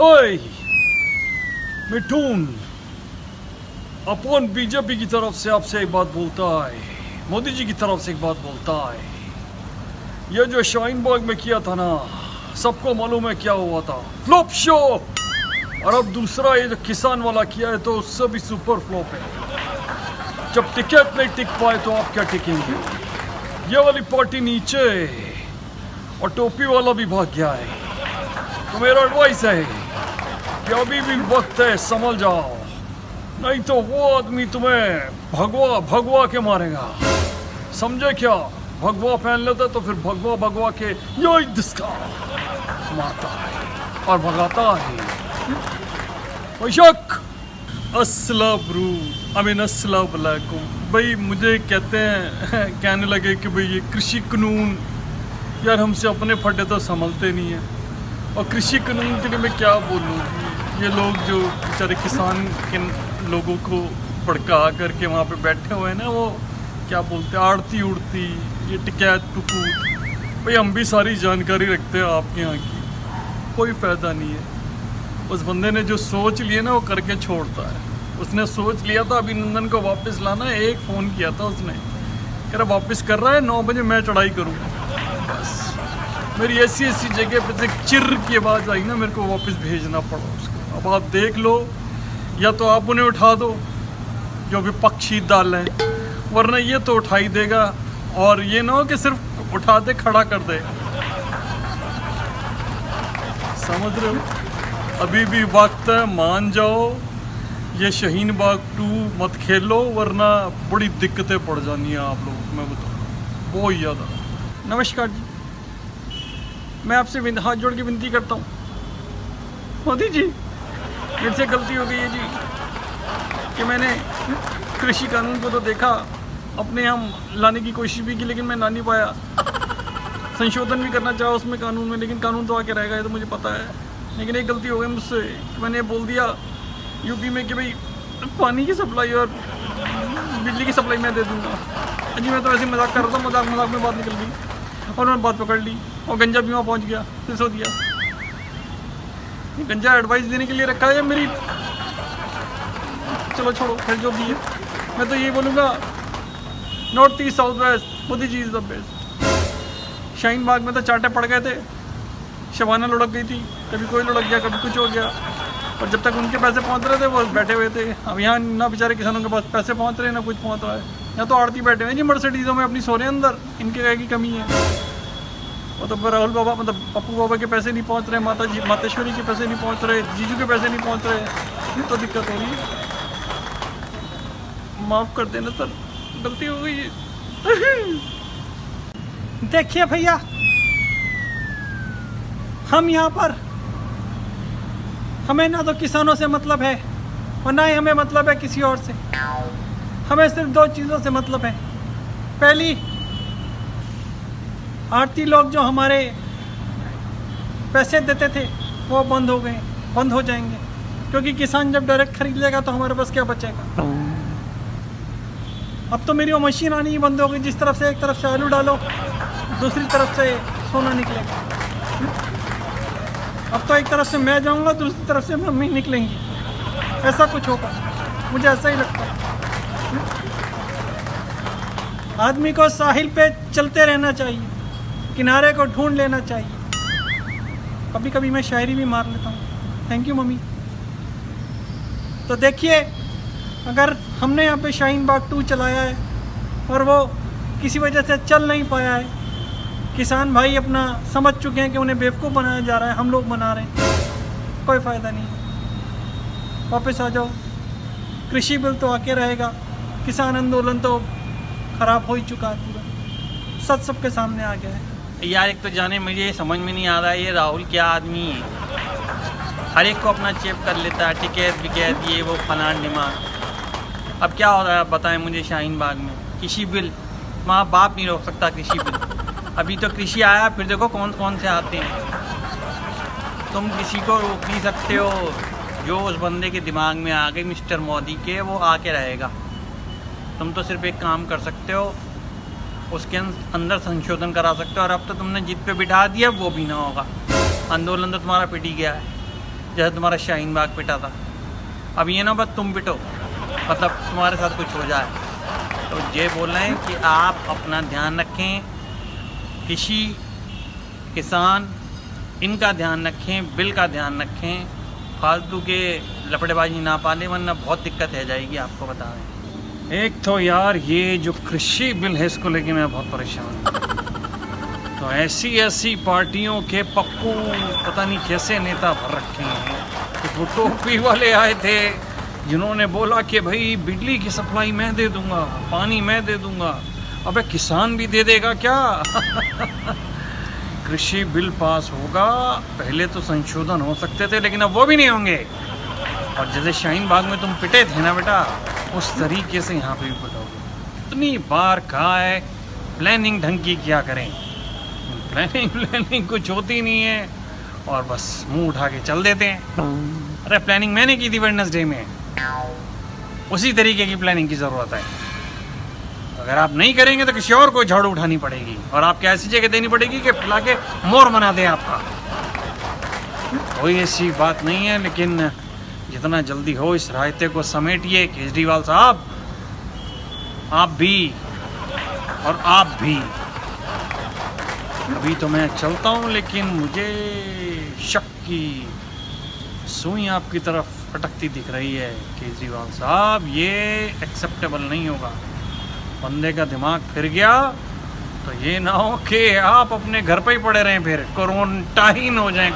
ओए मिठून, अपन बीजेपी की तरफ से आपसे एक बात बोलता है, मोदी जी की तरफ से एक बात बोलता है। ये जो शाहीन बाग में किया था ना, सबको मालूम है क्या हुआ था, फ्लॉप शो। और अब दूसरा ये जो किसान वाला किया है तो उससे भी सुपर फ्लॉप है। जब टिकट नहीं टिक पाए तो आप क्या टिकेंगे? ये वाली पार्टी नीचे और टोपी वाला भी भाग गया है। तो मेरा एडवाइस है कि अभी भी वक्त है, संभल जाओ, नहीं तो वो आदमी तुम्हें भगवा भगवा के मारेगा। समझे क्या? भगवा पहन लेता तो फिर भगवा भगवा के यही दिसका मारता है और भगाता है। वैशक अस्सलाम वालेकुम भाई। मुझे कहते हैं कहने लगे कि भाई ये कृषि कानून, यार हमसे अपने फटे तो संभलते नहीं है। और कृषि कानून के लिए मैं क्या बोलूँ, ये लोग जो बेचारे किसान के लोगों को भड़का करके वहाँ पे बैठे हुए हैं ना, वो क्या बोलते हैं, आड़ती उड़ती, ये टिकैत टुकूट। भाई हम भी सारी जानकारी रखते हैं आपके यहाँ की, कोई फ़ायदा नहीं है। उस बंदे ने जो सोच लिया ना वो करके छोड़ता है। उसने सोच लिया था अभिनंदन को वापस लाना है, एक फ़ोन किया था उसने, कह रहा वापस कर रहा है, 9 बजे मैं चढ़ाई करूँगा। बस मेरी ऐसी जगह पे से चिर की आवाज़ आई ना, मेरे को वापस भेजना पड़ा उसको। अब आप देख लो, या तो आप उन्हें उठा दो जो विपक्षी दल है, वरना ये तो उठा ही देगा। और ये ना हो कि सिर्फ उठा दे, खड़ा कर दे। समझ रहे हो? अभी भी वक्त है, मान जाओ। ये शाहीन बाग 2 मत खेलो, वरना बड़ी दिक्कतें पड़ जानी है आप लोगों को, मैं बताऊँ बहुत ज़्यादा। नमस्कार जी, मैं आपसे हाथ जोड़ के विनती करता हूँ, मोदी जी मेरे से गलती हो गई है जी कि मैंने कृषि कानून को तो देखा, अपने यहाँ लाने की कोशिश भी की, लेकिन मैं ला नहीं पाया। संशोधन भी करना चाहा उसमें कानून में, लेकिन कानून तो आके रहेगा, ये तो मुझे पता है। लेकिन एक गलती हो गई मुझसे, मैंने बोल दिया यूपी में कि भाई पानी की सप्लाई और बिजली की सप्लाई मैं दे दूंगा। जी मैं तो वैसे मजाक कर रहा था, मजाक में बात निकल गई और मैंने बात पकड़ ली और गंजा भी वहाँ पहुँच गया, फिर सो दिया। गंजा एडवाइस देने के लिए रखा है मेरी, चलो छोड़ो, फिर जो भी है। मैं तो यही बोलूँगा, north east south west, Modi ji is the best. Shaheen Bagh में तो चाटे पड़ गए थे, शबाना लुढ़क गई थी, कभी कोई लुढ़क गया, कभी कुछ हो गया। और जब तक उनके पैसे पहुंच रहे थे वो बैठे हुए थे। अब यहाँ ना बेचारे किसानों के पास पैसे पहुंच रहे हैं, ना कुछ पहुंच रहा है। यहाँ तो आड़ती बैठे हुए हैं जी मर्सिडीज़ों में अपनी, सो रहे हैं अंदर, इनके क्या की कमी है। वो तो राहुल बाबा, मतलब पप्पू बाबा के पैसे नहीं पहुँच रहे, मातेश्वरी के पैसे नहीं पहुँच रहे, जीजू के पैसे नहीं पहुँच रहे, ये तो दिक्कत हो रही है। माफ़ कर देना सर, गलती हो गई है। देखिए भैया, हम यहाँ पर, हमें ना तो किसानों से मतलब है और ना ही हमें मतलब है किसी और से। हमें सिर्फ 2 चीज़ों से मतलब है। पहली, आड़ती लोग जो हमारे पैसे देते थे वो बंद हो गए, बंद हो जाएंगे, क्योंकि किसान जब डायरेक्ट खरीद लेगा तो हमारे पास क्या बचेगा। अब तो मेरी वो मशीन आनी ही बंद हो गई, जिस तरफ से एक तरफ से आलू डालो, दूसरी तरफ से सोना निकलेगा। अब तो एक तरफ से मैं जाऊंगा, दूसरी तरफ से मम्मी निकलेंगी, ऐसा कुछ होगा, मुझे ऐसा ही लगता है। आदमी को साहिल पे चलते रहना चाहिए, किनारे को ढूंढ लेना चाहिए। कभी कभी मैं शायरी भी मार लेता हूँ। Thank you mummy. तो देखिए, अगर हमने यहाँ पे शाहीन बाग 2 चलाया है और वो किसी वजह से चल नहीं पाया है, किसान भाई अपना समझ चुके हैं कि उन्हें बेवकूफ़ बनाया जा रहा है, हम लोग बना रहे हैं, कोई फ़ायदा नहीं। वापस आ जाओ, कृषि बिल तो आके रहेगा, किसान आंदोलन तो ख़राब हो ही चुका है पूरा, सच सबके सामने आ गया है। यार एक तो जाने मुझे ये समझ में नहीं आ रहा है, ये राहुल क्या आदमी है, हर एक को अपना चेप कर लेता है, टिकैत विकैत ये वो फलान डिमांड। अब क्या हो रहा है आप बताएं मुझे शाहीन बाग में? कृषि बिल, माँ बाप नहीं रोक सकता कृषि बिल। अभी तो कृषि आया, फिर देखो कौन कौन से आते हैं। तुम किसी को रोक नहीं सकते हो, जो उस बंदे के दिमाग में आ गई मिस्टर मोदी के, वो आके रहेगा। तुम तो सिर्फ एक काम कर सकते हो, उसके अंदर संशोधन करा सकते हो। और अब तो तुमने जिद पे बिठा दिया, वो भी ना होगा, आंदोलन तो तुम्हारा पिट ही गया है। जैसे तुम्हारा शाहीन बाग पिटा था। अब ये ना बस तुम पिटो, मतलब तुम्हारे साथ कुछ हो जाए। तो ये बोल रहे हैं कि आप अपना ध्यान रखें, कृषि किसान इनका ध्यान रखें, बिल का ध्यान रखें, फालतू के लपड़ेबाजी ना पालें, वरना बहुत दिक्कत है जाएगी, आपको बता रहे हैं। एक तो यार ये जो कृषि बिल है इसको लेके मैं बहुत परेशान हूँ। तो ऐसी पार्टियों के पप्पू पता नहीं कैसे नेता भर रखे हैं। तो वो टोपी वाले आए थे जिन्होंने बोला कि भाई बिजली की सप्लाई मैं दे दूंगा, पानी मैं दे दूंगा। अबे किसान भी दे देगा क्या? कृषि बिल पास होगा, पहले तो संशोधन हो सकते थे लेकिन अब वो भी नहीं होंगे। और जैसे शाहीन बाग में तुम पिटे थे ना बेटा, उस तरीके से यहाँ पे भी पिटोगे। कितनी बार कहा है प्लानिंग ढंग की क्या करें, प्लानिंग कुछ होती नहीं है और बस मुंह उठा के चल देते हैं। अरे प्लानिंग मैंने की थी वेडनेसडे में, उसी तरीके की प्लानिंग की ज़रूरत है। अगर आप नहीं करेंगे तो किसी और को झाड़ू उठानी पड़ेगी और आपको ऐसी जगह देनी पड़ेगी कि पिला के मोर बना दे आपका। कोई ऐसी बात नहीं है, लेकिन जितना जल्दी हो इस रायते को समेटिए केजरीवाल साहब, आप भी और आप भी। अभी तो मैं चलता हूँ, लेकिन मुझे शक की सुई आपकी तरफ अटकती दिख रही है केजरीवाल साहब। ये एक्सेप्टेबल नहीं होगा। बंदे का दिमाग फिर गया तो ये ना हो कि आप अपने घर पे ही पड़े रहें, फिर क्वारंटाइन हो जाएं।